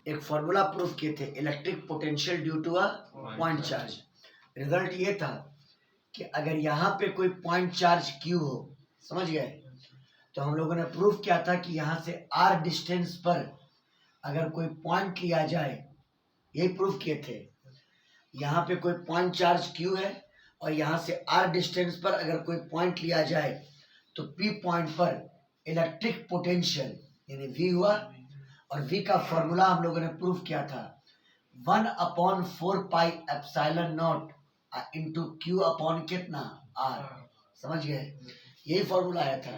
एक formula proof किए थे, electric potential due to a point charge. Result ये था कि अगर यहाँ पे कोई पॉइंट चार्ज क्यू हो, समझ गए, तो हम लोगों ने प्रूफ किया था कि यहाँ से आर डिस्टेंस पर अगर कोई पॉइंट लिया जाए, यही प्रूफ किए थे। यहाँ पे कोई पॉइंट चार्ज क्यू है और यहाँ से आर डिस्टेंस पर अगर कोई पॉइंट लिया जाए तो पी पॉइंट पर इलेक्ट्रिक पोटेंशियल यानी वी हुआ, और वी का फॉर्मूला हम लोगों ने प्रूफ किया था 1/4πε0 इंटू क्यू अपॉन कितना आर। समझ गए, यही फॉर्मूला आया था।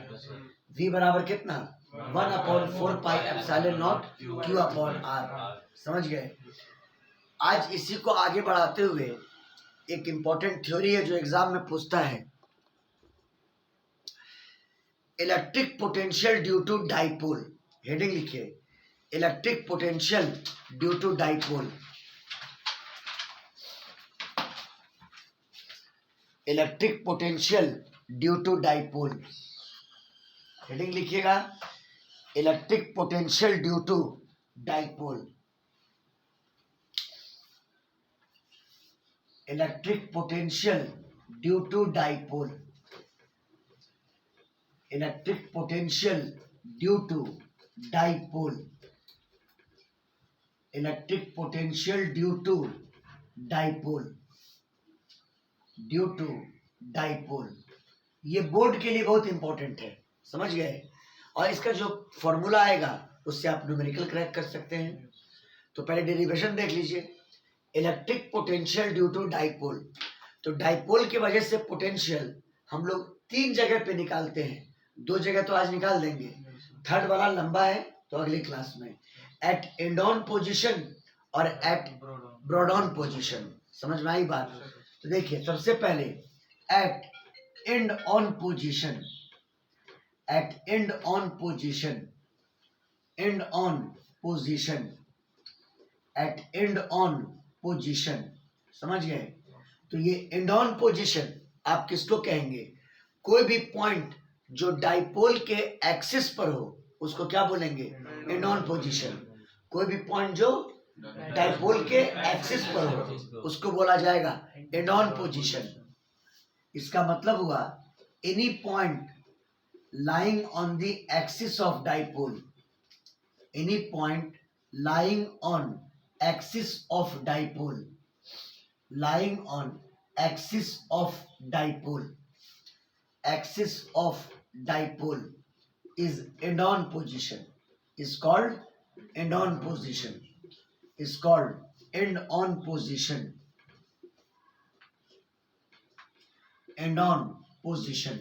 v बराबर कितना 1/4πε0 क्यू अपॉन आर। समझ गए। आज इसी को आगे बढ़ाते हुए एक इंपॉर्टेंट थ्योरी है जो एग्जाम में पूछता है, electric potential due to dipole. Heading लिखिए, electric potential due to dipole. Electric potential due to dipole, heading लिखिएगा, electric potential due to dipole. Electric potential due to dipole. Electric potential due to dipole. Electric potential due to dipole. Due to dipole, ये board के लिए बहुत important है, समझ गए। और इसका जो फॉर्मूला आएगा उससे आप न्यूमेरिकल क्रैक कर सकते हैं। तो पहले डेरिवेशन देख लीजिए, electric potential due to dipole. तो डाइपोल की वजह से पोटेंशियल हम लोग 3 जगह पे निकालते हैं, 2 जगह तो आज निकाल देंगे, थर्ड वाला लंबा है तो अगली क्लास में। एट एंड ऑन पोजिशन और एट ब्रॉड ऑन पोजिशन, समझ में आई बात। तो देखिए, सबसे पहले at end on position, at end on position, end on position, at end on position, समझ गए। तो ये एंड ऑन पोजिशन आप किसको कहेंगे, कोई भी पॉइंट जो डाइपोल के एक्सिस पर हो उसको क्या बोलेंगे, एंड ऑन पोजिशन। कोई भी पॉइंट जो डाइपोल के एक्सिस पर हो उसको बोला जाएगा एंड ऑन पोजिशन। इसका मतलब हुआ any point lying on the axis of dipole, any point lying on axis of dipole, lying on axis of dipole, axis of dipole is end on position, is called end on position, is called end on position, end on position।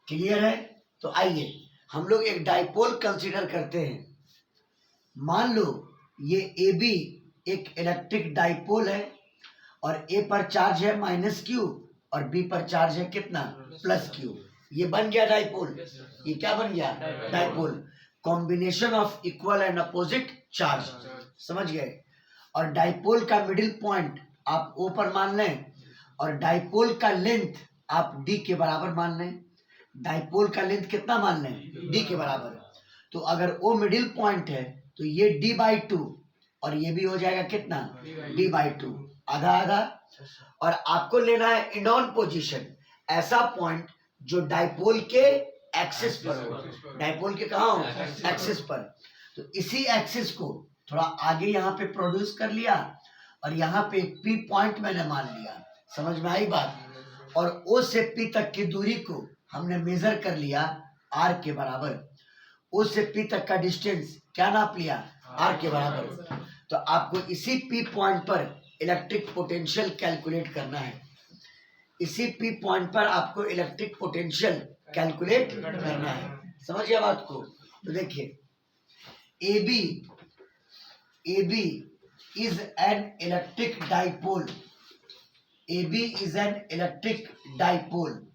Clear है। तो आइए हम लोग एक dipole consider करते हैं। मान लो ये ए बी एक इलेक्ट्रिक डाइपोल है और ए पर चार्ज है -q और बी पर चार्ज है कितना +q। ये बन गया डाइपोल। ये क्या बन गया, dipole. Combination of equal and opposite charge, समझ गए। और डाइपोल का मिडिल पॉइंट आप O पर मान लें और डाइपोल का लेंथ आप D के बराबर मान लें। डाइपोल का लेंथ कितना मान लें, D के बराबर। तो अगर O मिडिल पॉइंट है तो ये D/2 और ये भी हो जाएगा कितना, D/2, आधा आधा। और आपको लेना है एंड ऑन पोजीशन, ऐसा पॉइंट जो डाइपोल के एक्सिस पर हो। डाइपोल के कहाँ हो, एक्सिस पर। तो इसी एक्सिस को थोड़ा आगे यहाँ पे प्रोड्यूस कर लिया और यहाँ पे पी पॉइंट मैंने मान लिया, समझ में आई बात। और ओ से पी तक की दूरी को हमने मेजर कर लिया आर के बराबर। ओ से पी तक का डिस्टेंस क्या नाप लिया, आर के बराबर। तो आपको इसी पी पॉइंट पर इलेक्ट्रिक पोटेंशियल कैलकुलेट करना है। इसी पी पॉइंट पर आपको इलेक्ट्रिक पोटेंशियल कैलकुलेट करना है, समझ गया बात को। तो देखिए, A B is an electric dipole, A B is an electric dipole.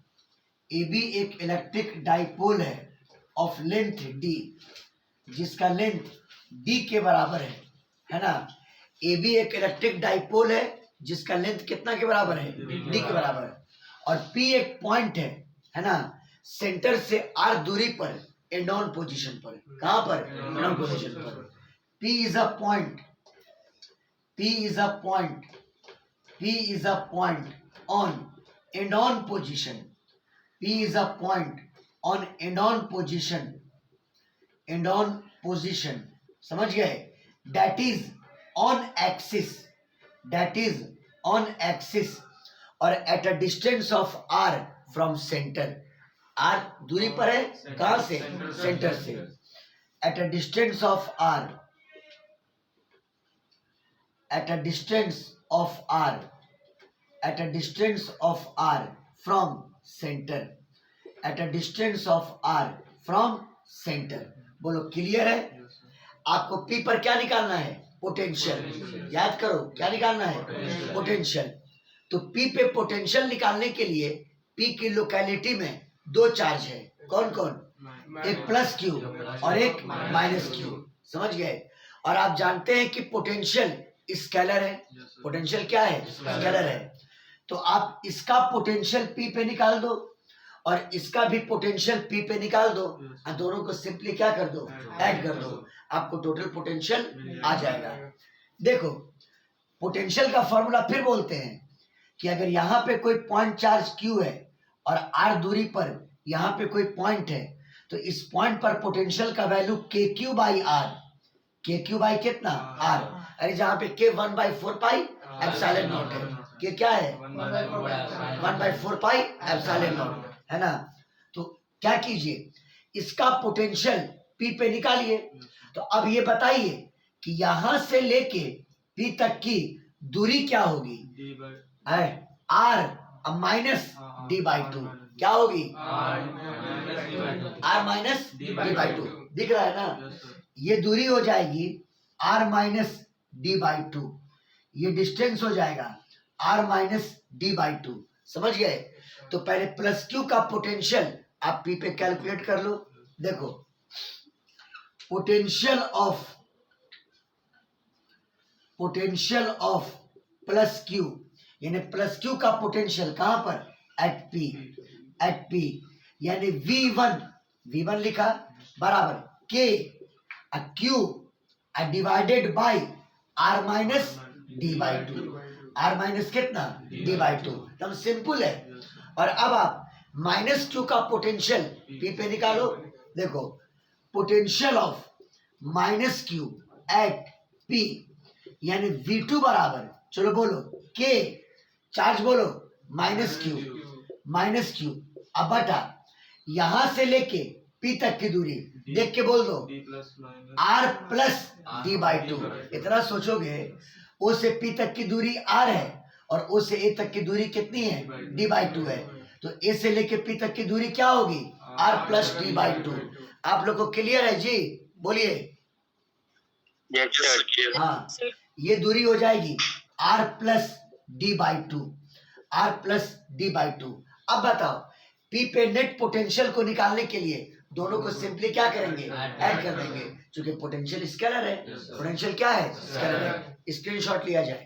A B एक इलेक्ट्रिक डाइपोल है ऑफ लेंथ डी, जिसका लेंथ डी के बराबर है ना। ए बी एक इलेक्ट्रिक डाइपोल है जिसका लेंथ कितना के बराबर है, डी के बराबर। और पी एक पॉइंट है ना, सेंटर से आर दूरी पर एंड ऑन पोजीशन पर। कहां पर, एंड ऑन पोजीशन पर। P is a point P is a point. P is a point on end-on position. P is a point on end-on position. End-on position. समझ गए? That is on axis. That is on axis or at a distance of r from center. r दूरी पर है कहां से? Centre से. At a distance of r. At a distance of r. At a distance of r from center. At a distance of r from center. बोलो clear है? आपको P पर क्या निकालना है? पोटेंशियल. याद करो क्या निकालना है? पोटेंशियल. तो P पे पोटेंशियल निकालने के लिए P की लोकेलिटी में दो चार्ज है. कौन कौन? एक प्लस क्यू और एक माइनस क्यू. समझ गए? और आप जानते हैं कि पोटेंशियल स्केलर है. पोटेंशियल क्या है? स्केलर है. तो आप इसका पोटेंशियल P पे निकाल दो और इसका भी पोटेंशियल P पे निकाल दो और दोनों को सिंपली क्या कर दो? ऐड कर दो. आपको टोटल पोटेंशियल आ जाएगा. देखो पोटेंशियल का फॉर्मूला फिर बोलते हैं कि अगर यहाँ पे कोई पॉइंट चार्ज Q है और R दूरी पर यहाँ पे कोई पॉइंट है तो इस पॉइंट पर पोटेंशियल का value KQ by R. KQ by कितना? R. अरे जहाँ पे K 1/4 पाई एप्सिलॉन नॉट है. K क्या है? 1/4 पाई एप्सिलॉन नॉट है ना. तो क्या कीजिए इसका पोटेंशियल P पे निकालिए. तो अब ये बताइए कि यहां से लेके P तक की दूरी क्या होगी? R minus D/2. क्या होगी? R minus D/2. दिख रहा है ना? ये दूरी हो जाएगी R माइनस D/2. ये डिस्टेंस हो जाएगा R माइनस D/2. समझ गए? तो पहले प्लस क्यू का पोटेंशियल आप P पे कैलकुलेट कर लो. देखो पोटेंशियल ऑफ प्लस क्यू यानी प्लस क्यू का पोटेंशियल कहां पर? एट P यानी V1 लिखा बराबर K Q divided by R minus D/2. R minus कितना? D/2. एकदम सिंपल है. और अब आप माइनस क्यू का पोटेंशियल P पे निकालो. देखो potential of minus Q at P यानी V2 बराबर चलो बोलो K चार्ज बोलो माइनस क्यू अब बटा यहां से लेके P तक की दूरी देख के बोल दो R प्लस D/2. इतना सोचोगे O से P तक की दूरी R है और O से A तक की दूरी कितनी है? D/2 है. तो A से लेके P तक की दूरी क्या होगी? R plus D/2. आप लोग को क्लियर है जी? बोलिए. हाँ ये दूरी हो जाएगी R plus D/2. R plus D/2. अब बताओ P पे नेट पोटेंशियल को निकालने के लिए दोनों को सिंपली क्या करेंगे? ऐड कर देंगे. क्योंकि पोटेंशियल स्केलर है. पोटेंशियल क्या है? स्केलर है. स्क्रीनशॉट लिया जाए.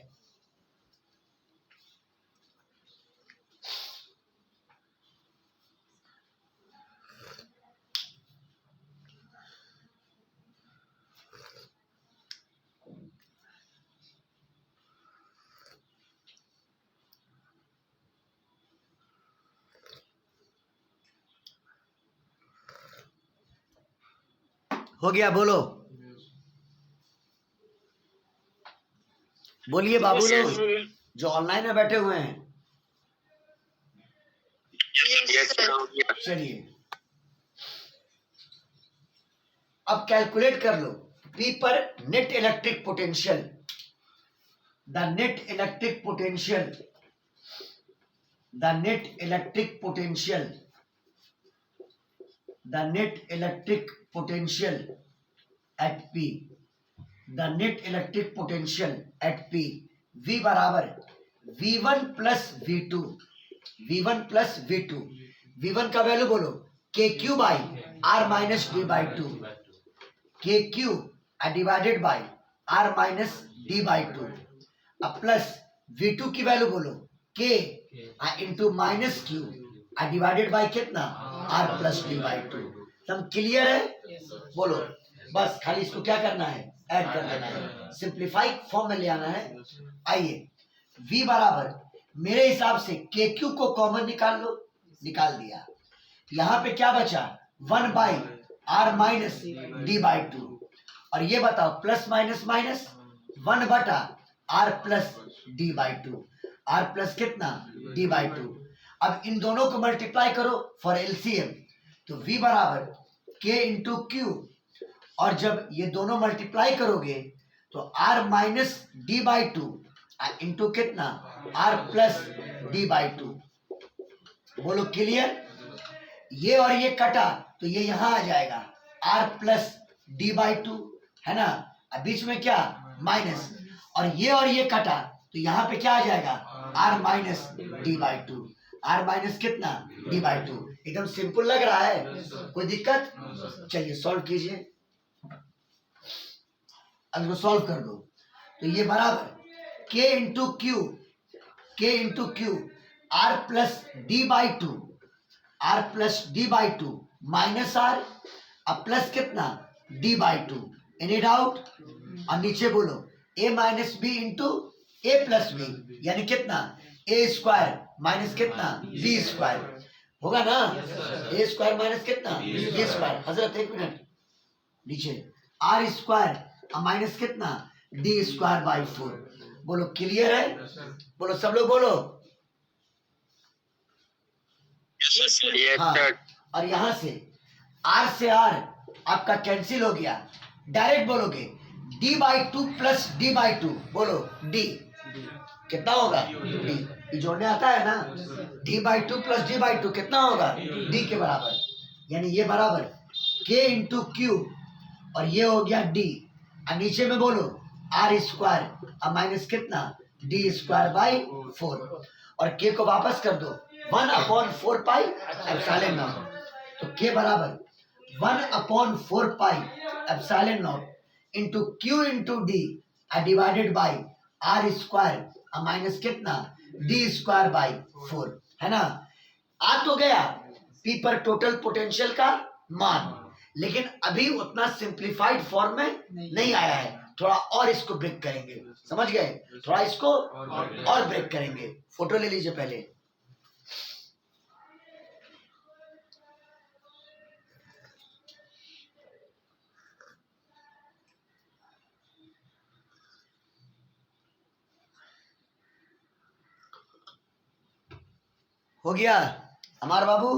हो गया? बोलो बोलिए बाबू लोग जो ऑनलाइन में बैठे हुए हैं. चलिए अब कैलकुलेट कर लो P पर net electric potential. The net electric potential at P. The net electric potential at P V बराबर V1 प्लस V2. V1 का वैल्यू बोलो KQ by R minus D/2. KQ divided by R minus D/2. अब plus V2 की value बोलो K into minus Q divided by कितना? R plus D/2. सब clear है? बोलो बस खाली इसको क्या करना है? ऐड कर देना है, सिंप्लीफाई फॉर्म में ले आना है। आइए v बराबर मेरे हिसाब से के क्यू को कॉमन निकाल लो, निकाल दिया। यहाँ पे क्या बचा 1/r minus D by to, और ये बताओ plus minus minus 1/r plus D by two, r plus कितना d बाई टू। अब इन दोनों को मल्टीप्लाई करो फॉर एलसीएम, तो v बराबर k इंटू क्यू, और जब ये दोनों मल्टीप्लाई करोगे तो r minus D by two into कितना r plus D by to. बोलो क्लियर? ये और ये कटा तो ये यहां आ जाएगा r plus D by to, है ना। अब बीच में क्या माइनस, और ये कटा तो यहाँ पे क्या आ जाएगा r minus D by two, r minus कितना डी बाई टू। एकदम सिंपल लग रहा है, कोई दिक्कत? चलिए सॉल्व कीजिए, अब इसको सॉल्व कर दो। तो ये बराबर k into Q r plus D by two, r plus D by two minus r, अब प्लस कितना d by two. Any doubt? और नीचे बोलो a minus B into a plus B, यानी कितना a स्क्वायर माइनस कितना b square होगा ना, a स्क्वायर माइनस कितना b स्क्वायर। हजरत एक मिनट, नीचे r स्क्वायर माइनस कितना d स्क्वायर बाई 4। बोलो क्लियर है? बोलो सब लोग बोलो। हाँ, और यहां से r से r आपका कैंसिल हो गया, डायरेक्ट बोलोगे d by two plus d by to. बोलो d कितना होगा d, जोड़ने आता है ना, d by two plus d by to कितना होगा d के बराबर, यानी ये बराबर k इंटू क्यू, और ये हो गया d, और नीचे में बोलो r स्क्वायर अब माइनस कितना d स्क्वायर बाई 4, और k को वापस कर दो 1/4 पाई एप्सिलॉन नॉट, तो k बराबर 1/4 pi epsilon not into q into d divided by r square minus कितना d स्क्वायर बाई 4, है ना। आ तो गया p पर टोटल पोटेंशियल का मान, लेकिन अभी उतना सिंप्लीफाइड फॉर्म में नहीं आया है, थोड़ा और इसको ब्रेक करेंगे, समझ गए? थोड़ा इसको और ब्रेक करेंगे। फोटो ले लीजिए पहले। हो गया हमारा बाबू?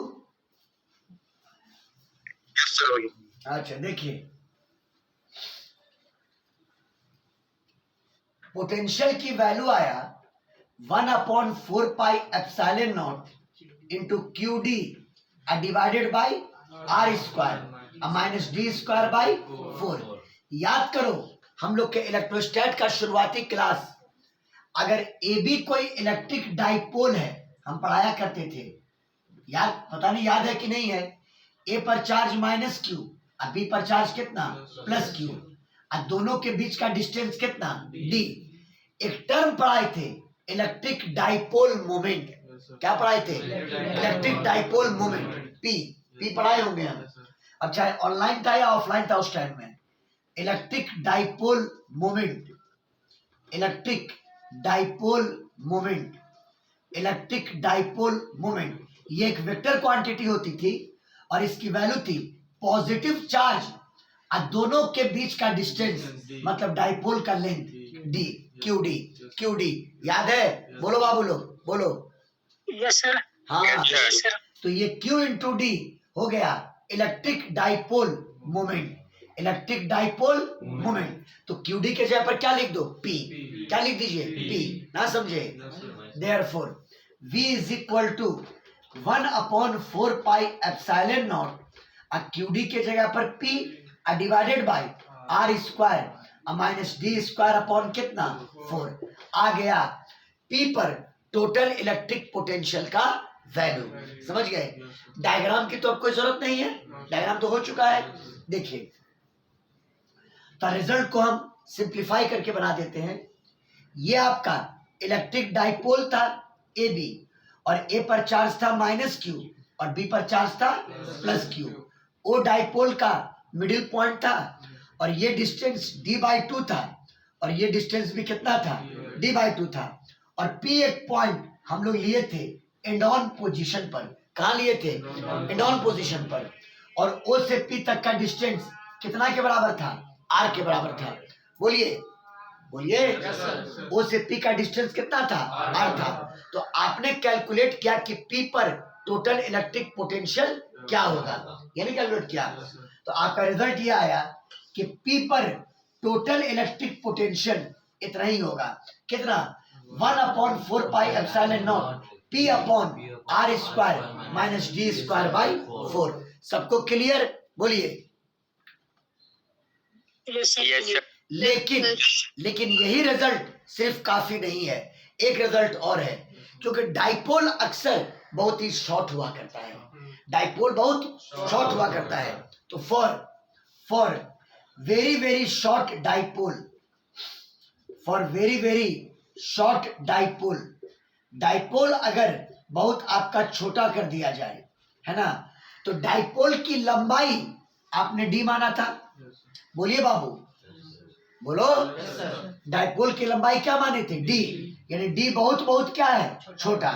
अच्छा देखिए, पोटेंशियल की वैल्यू आया 1/4 pi epsilon not into Q D divided by r square minus D square by 4। याद करो हम लोग के इलेक्ट्रोस्टैट का शुरुआती क्लास, अगर ए बी कोई इलेक्ट्रिक डाइपोल है हम पढ़ाया करते थे, याद पता नहीं याद है कि नहीं है। ए पर चार्ज माइनस क्यू और बी पर चार्ज कितना प्लस क्यू, और दोनों के बीच का डिस्टेंस कितना डी। एक टर्म पढ़ाए थे इलेक्ट्रिक डाइपोल मोमेंट, क्या पढ़ाए थे? इलेक्ट्रिक डाइपोल मोमेंट, पी पढ़ाए होंगे हम। अब चाहे ऑनलाइन था या ऑफलाइन था उस टाइम में, electric dipole moment, electric dipole moment, electric dipole moment, ये एक वेक्टर क्वांटिटी होती थी और इसकी वैल्यू थी पॉजिटिव चार्ज और दोनों के बीच का डिस्टेंस, मतलब डाइपोल का लेंथ डी, क्यू डी। याद है? बोलो बाबू लोग बोलो। Yes sir. हाँ तो ये क्यू इंटू डी हो गया electric dipole moment, electric dipole moment. तो क्यू डी के जगह पर क्या लिख दो? पी। क्या लिख दीजिए? पी। ना समझे? Therefore V is equal to 1/4 pi epsilon not और QD के जगह पर P divided by R square minus D square upon कितना 4 आ गया P पर टोटल इलेक्ट्रिक पोटेंशियल का वैल्यू। समझ गए? डायग्राम की तो अब कोई जरूरत नहीं है, डायग्राम तो हो चुका है। देखिए तो रिजल्ट को हम सिंप्लीफाई करके बना देते हैं। ये आपका इलेक्ट्रिक डाइपोल था ए बी, और ए पर चार्ज था माइनस क्यू और बी पर चार्ज था प्लस क्यू। ओ डाइपोल का मिडिल पॉइंट था और ये डिस्टेंस d/2 था और ये डिस्टेंस भी कितना था, d/2 था। और P एक पॉइंट हम लोग लिए थे एंड ऑन पोजीशन पर। कहाँ लिए थे, एंड ऑन पोजीशन पर। और O से P तक का डिस्टेंस कितना के बराबर था, r के बराबर था। बोलिए बोलिए, O से P का डिस्टेंस कितना था, r था। तो आपने कैलकुलेट किया कि P पर टोटल इलेक्ट्रिक पोटेंशियल क्या होगा, यानी कैलकुलेट किया। तो आपका रिजल्ट ये आया कि P पर टोटल इलेक्ट्रिक पोटेंशियल इतना ही होगा। कितना, 1/4 pi epsilon not P upon r square minus d square by 4। सबको क्लियर, बोलिए। लेकिन यही रिजल्ट सिर्फ काफी नहीं है, एक रिजल्ट और है। क्योंकि डाइपोल अक्सर बहुत ही शॉर्ट हुआ करता है, डाइपोल बहुत शॉर्ट हुआ करता है। तो for very very short dipole, for very very short dipole, dipole अगर बहुत आपका छोटा कर दिया जाए, है ना, तो डाइपोल की लंबाई आपने डी माना था। बोलिए बाबू, बोलो। डाइपोल की लंबाई क्या माने थे, डी, यानी डी बहुत बहुत क्या है, छोटा।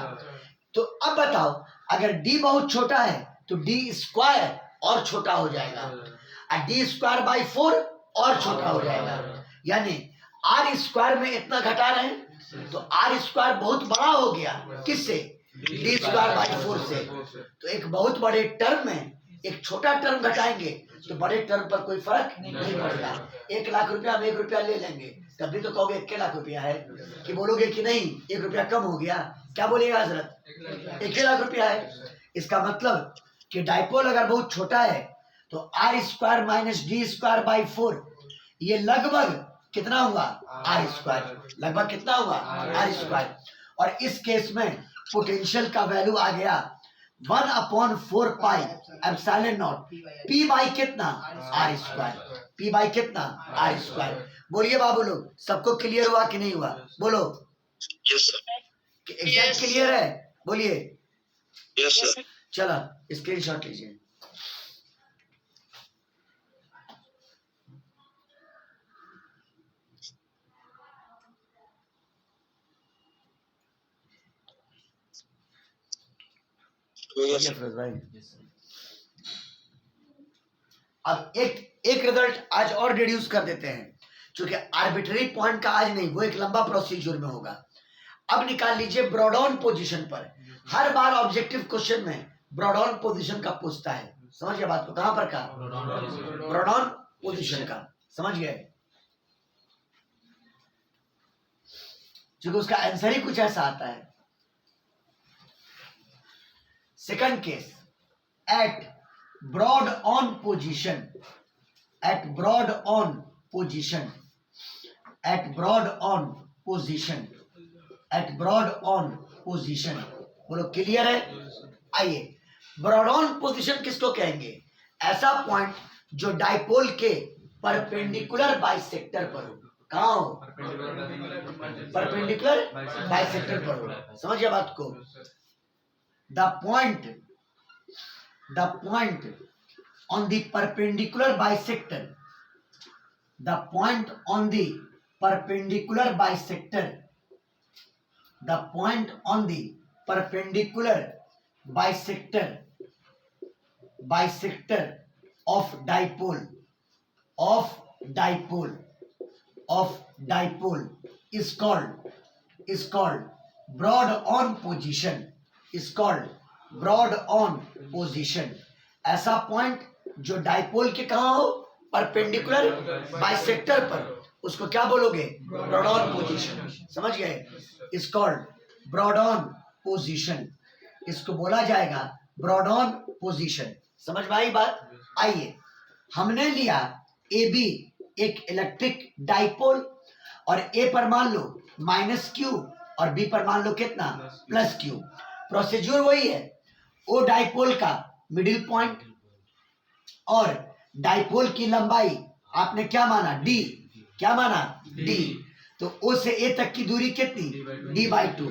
तो अब बताओ, अगर डी बहुत छोटा है तो डी स्क्वायर और छोटा हो जाएगा, और डी स्क्वायर बाई 4 और छोटा हो जाएगा। यानी आर स्क्वायर में इतना घटा रहे हैं तो आर स्क्वायर बहुत बड़ा हो गया, किससे, डी स्क्वायर बाई 4 से। तो एक बहुत बड़े टर्म में एक छोटा टर्म घटाएंगे तो बड़े टर्म पर कोई फर्क नहीं पड़ेगा। 1 लाख रुपया हम 1 रुपया ले लेंगे, तभी तो कहोगे 1 लाख रुपया है, कि बोलोगे कि नहीं 1 रुपया कम हो गया, क्या बोलेगा हजरत, 1 लाख रुपया है। इसका मतलब कि डाइपोल अगर बहुत छोटा है तो R square minus D square by 4, ये लगभग कितना हुआ, आर स्क्वायर, लगभग कितना हुआ, आर स्क्वायर। और इस केस में पोटेंशियल का वैल्यू आ गया 1/4 pi epsilon not P by कितना, आर स्क्वायर, P बाई कितना, आर स्क्वायर। बोलिए बाबू लोग, सबको क्लियर हुआ कि नहीं हुआ, बोलो। एग्जैक्ट क्लियर है, बोलिए। Yes sir. चलो स्क्रीनशॉट लीजिए। अब एक रिजल्ट आज और डिड्यूस कर देते हैं, क्योंकि आर्बिट्ररी पॉइंट का आज नहीं, वो एक लंबा प्रोसीजर में होगा। अब निकाल लीजिए ब्रॉड ऑन पोजीशन पर। हर बार ऑब्जेक्टिव क्वेश्चन में ब्रॉड ऑन पोजीशन का पूछता है, समझ गए बात को, कहां पर का, ब्रॉड ऑन पोजीशन का, समझ गए। क्योंकि उसका आंसर ही कुछ ऐसा आता है। Second case, at broad on position, at broad on position, at broad on position, at broad on position. बोलो क्लियर है। आइए, ब्रॉड ऑन पोजीशन किसको कहेंगे, ऐसा पॉइंट जो डाइपोल के परपेंडिकुलर बाइसेक्टर पर हो। कहां हो, परपेंडिकुलर बाइसेक्टर पर हो, समझिए बात को। The point on the perpendicular bisector, the point on the perpendicular bisector, the point on the perpendicular bisector of dipole is called broad on position, is called broad on position. ऐसा point जो dipole के कहां हो, perpendicular bisector पर, उसको क्या बोलोगे, broad on position, समझ गए। Is called broad on position, इसको बोला जाएगा ब्रॉड ऑन पोजीशन। समझ में आई बात। आइए, हमने लिया ए बी एक इलेक्ट्रिक डाइपोल, और ए पर मान लो -q और बी पर मान लो कितना, +q। प्रोसीजर वही है, ओ डाइपोल का मिडिल पॉइंट और डाइपोल की लंबाई आपने क्या माना, d, क्या माना, d। तो ओ से ए तक की दूरी कितनी, d/2,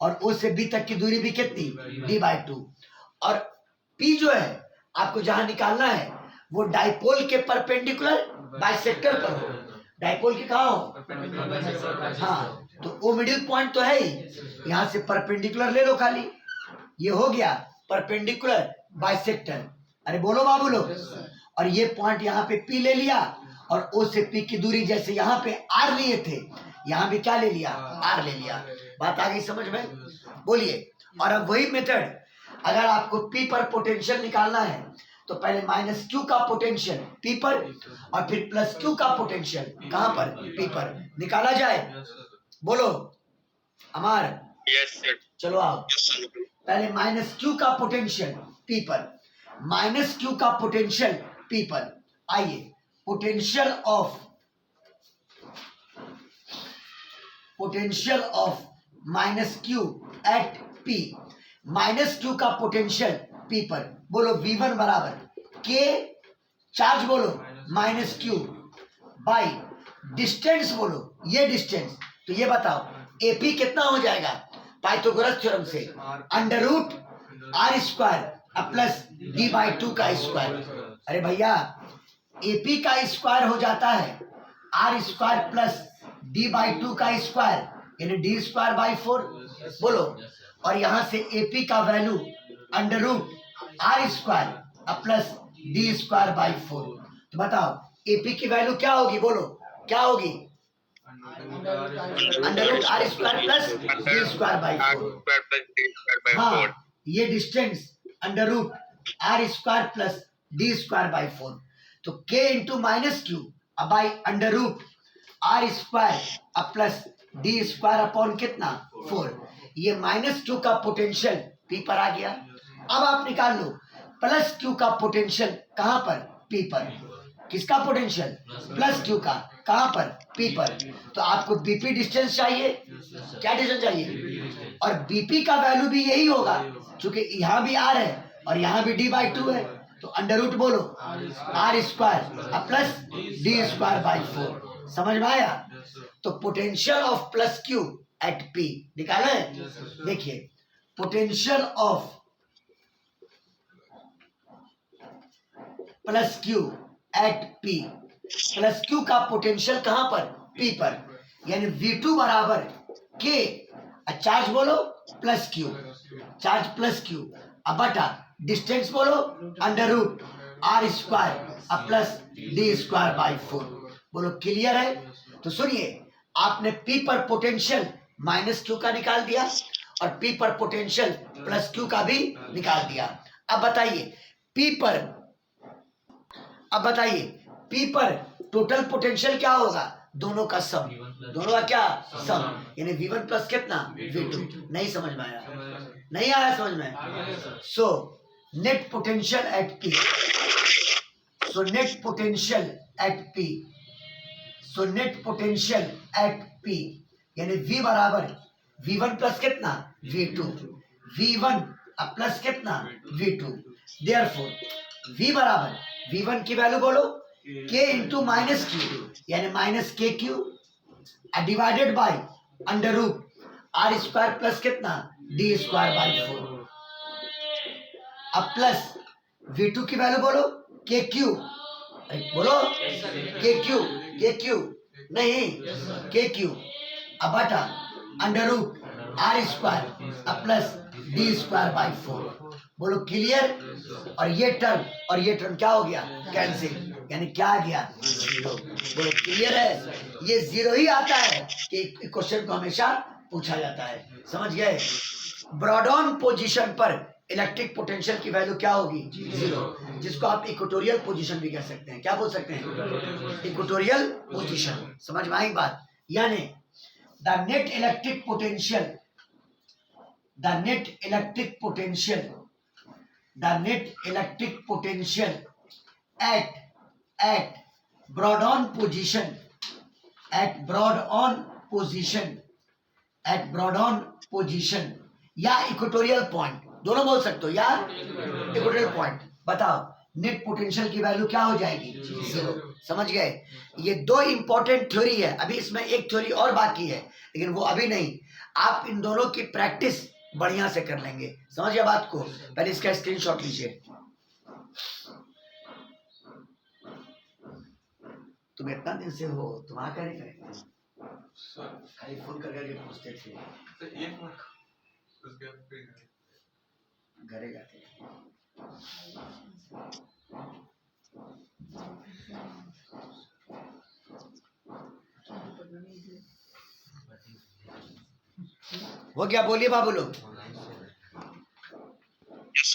और ओ से बी तक की दूरी भी कितनी, d/2। और p जो है आपको जहां निकालना है वो डाइपोल के परपेंडिकुलर बाइसेक्टर पर हो, डाइपोल की कहाँ हो, हाँ, तो वो मिडिल पॉइंट तो है ही, यहाँ से परपेंडिकुलर ले लो खाली, ये हो गया परपेंडिकुलर बाइसेक्टर। अरे बोलो बाबू लोग। और ये पॉइंट यहाँ पे P ले लिया, और O से P की दूरी जैसे यहाँ पे R लिए थे, यहाँ भी क्या ले लिया, R ले लिया। बात आ गई समझ में? बोलिए। और अब वही मेथड, अगर आपको P पर पोटेंशियल निकालना है तो पहले माइनस Q का पोटेंशियल P पर और फिर प्लस Q का पोटेंशियल कहाँ पर, P पर निकाला जाए। बोलो अमर। Yes sir. चलो आओ, पहले माइनस Q का पोटेंशियल P पर, माइनस Q का पोटेंशियल P पर। आइए, potential of minus Q at P, minus Q का पोटेंशियल P पर। बोलो V1 बराबर K, चार्ज बोलो माइनस Q बाई डिस्टेंस, बोलो ये डिस्टेंस। तो ये बताओ AP कितना हो जाएगा पाइथागोरस थ्योरम से, under root R square plus D/2 का स्क्वायर। अरे भैया AP का स्क्वायर हो जाता है R स्क्वायर प्लस D/2 का स्क्वायर, यानी D²/4। बोलो, और यहां से AP का value under root R square plus D²/4। तो बताओ AP की वैल्यू क्या होगी, बोलो क्या होगी, under root R square plus D²/4। हाँ, ये distance under root R square plus D²/4। तो K into minus Q by under root R square plus D² upon कितना 4। ये माइनस Q का पोटेंशियल P पर आ गया। अब आप निकाल लो प्लस Q का पोटेंशियल कहां पर, P पर। किसका पोटेंशियल, प्लस Q का, कहां पर, P पर। तो आपको BP डिस्टेंस चाहिए, क्या डिस्टेंस चाहिए, और BP का वैल्यू भी यही होगा, क्योंकि यहाँ भी R है और यहाँ भी D/2 है। तो अंडर रूट बोलो R स्क्वायर प्लस D²/4। समझ में आया? तो potential of plus Q at P निकाला है। देखिए, potential of plus Q at P, plus Q का पोटेंशियल कहां पर, P पर, यानी V2 बराबर K, चार्ज बोलो plus Q, charge plus Q बटा डिस्टेंस बोलो under root R square plus D²/4। बोलो क्लियर है? तो सुनिए, आपने P पर पोटेंशियल माइनस Q का निकाल दिया और P पर पोटेंशियल प्लस Q का भी निकाल दिया। अब बताइए P पर टोटल पोटेंशियल क्या होगा, दोनों का सम, दोनों का क्या सम, यानी V1 प्लस कितना V2। नहीं समझ में आया, नहीं आया समझ में? So net potential at P, so net potential at P यानी V बराबर V1 प्लस कितना V2, V1 प्लस कितना V2। देयरफॉर V बराबर V1 की वैल्यू बोलो K इंटू माइनस Q, यानी minus KQ divided by under root R square plus कितना D²/4। अब प्लस V2 की वैल्यू बोलो KQ, बोलो KQ नहीं KQ बटा under root R square plus D²/4। बोलो क्लियर? और ये टर्म क्या हो गया, कैंसिल, यानी क्या आ गया, जीरो। बोलो क्लियर है? ये जीरो ही आता है कि क्वेश्चन को हमेशा पूछा जाता है, समझ गए? ब्रॉड ऑन पोजीशन पर इलेक्ट्रिक पोटेंशियल की वैल्यू क्या होगी, जीरो, जिसको आप इक्वेटोरियल पोजीशन भी कह सकते हैं। क्या बोल सकते हैं, इक्वेटोरियल पोजीशन। समझ में आई बात? यानी the net electric potential at broad on position या इक्वेटोरियल पॉइंट, दोनों बोल सकते हो, या इक्वेटोरियल पॉइंट। बताओ नेट पोटेंशियल की वैल्यू क्या हो जाएगी, जीरो। समझ गए? ये दो इंपॉर्टेंट थ्योरी है। अभी इसमें एक थ्योरी और बाकी है, लेकिन वो अभी नहीं। आप इन दोनों की प्रैक्टिस बढ़िया से कर लेंगे। समझ गए बात को? पहले इसका स्क्रीनशॉट लीजिए। तुम इतना दिन से हो, तुम आ क्या नहीं करेंगे? सर खाली फोन कर करके पूछते थे, तो एक मिनट उसके बाद फिर घरे जाते थे। वो क्या बोलिए बाबू लोग?